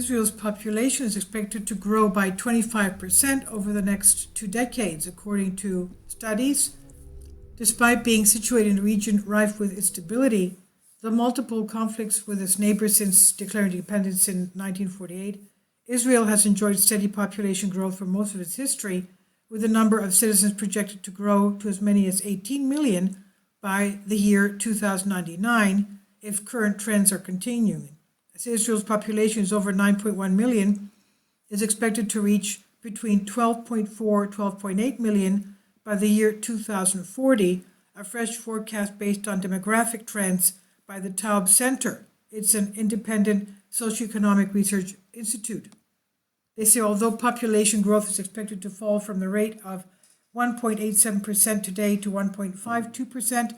Israel's population is expected to grow by 25% over the next 2 decades, according to studies. Despite being situated in a region rife with instability, the multiple conflicts with its neighbors since declaring independence in 1948, Israel has enjoyed steady population growth for most of its history, with the number of citizens projected to grow to as many as 18 million by the year 2099 if current trends are continuing. As Israel's population is over 9.1 million, is expected to reach between 12.4 and 12.8 million by the year 2040, a fresh forecast based on demographic trends by the Taub Center. It's an independent socioeconomic research institute. They say although population growth is expected to fall from the rate of 1.87% today to 1.52%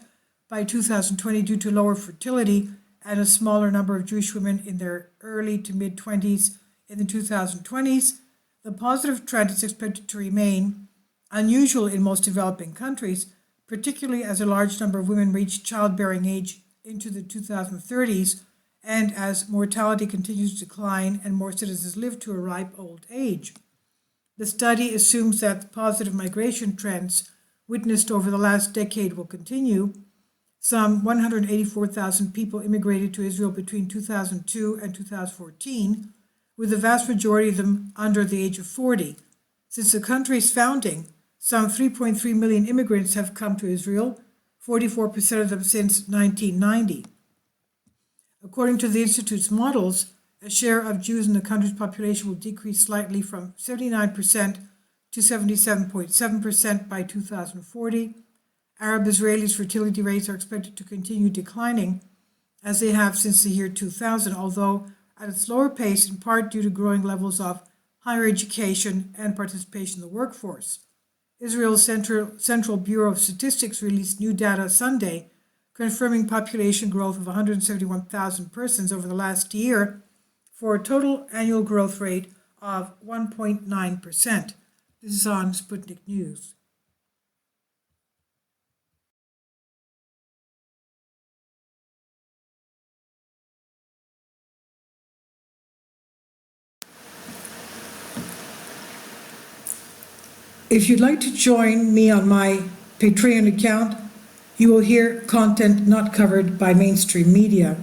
by 2020 due to lower fertility and a smaller number of Jewish women in their early to mid-20s in the 2020s, the positive trend is expected to remain unusual in most developing countries, particularly as a large number of women reach childbearing age into the 2030s and as mortality continues to decline and more citizens live to a ripe old age. The study assumes that the positive migration trends witnessed over the last decade will continue. Some 184,000 people immigrated to Israel between 2002 and 2014, with the vast majority of them under the age of 40. Since the country's founding, some 3.3 million immigrants have come to Israel, 44% of them since 1990. According to the Institute's models, a share of Jews in the country's population will decrease slightly from 79% to 77.7% by 2040. Arab Israelis' fertility rates are expected to continue declining, as they have since the year 2000, although at a slower pace, in part due to growing levels of higher education and participation in the workforce. Israel's Central Bureau of Statistics released new data Sunday, confirming population growth of 171,000 persons over the last year, for a total annual growth rate of 1.9%. This is on Sputnik News. If you'd like to join me on my Patreon account, you will hear content not covered by mainstream media.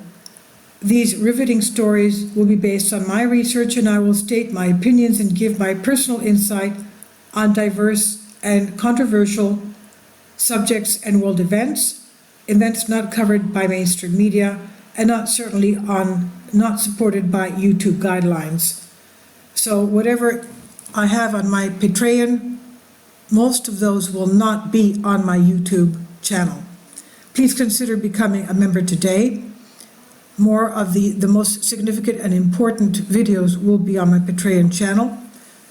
These riveting stories will be based on my research, and I will state my opinions and give my personal insight on diverse and controversial subjects and world events not covered by mainstream media, and not supported by YouTube guidelines. So whatever I have on my Patreon, most of those will not be on my YouTube channel. Please consider becoming a member today. More of the most significant and important videos will be on my Patreon channel.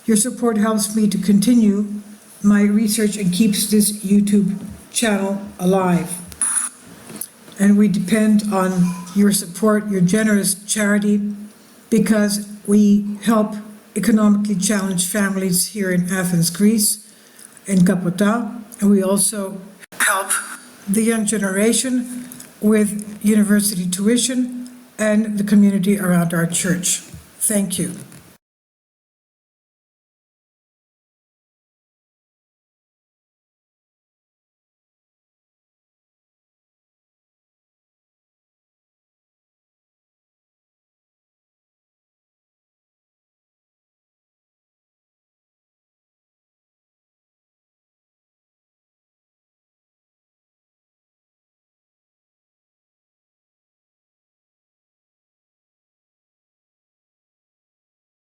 Your support helps me to continue my research and keeps this YouTube channel alive. And we depend on your support, your generous charity, because we help economically challenged families here in Athens, Greece, in Kapota, and we also help the young generation with university tuition and the community around our church. Thank you.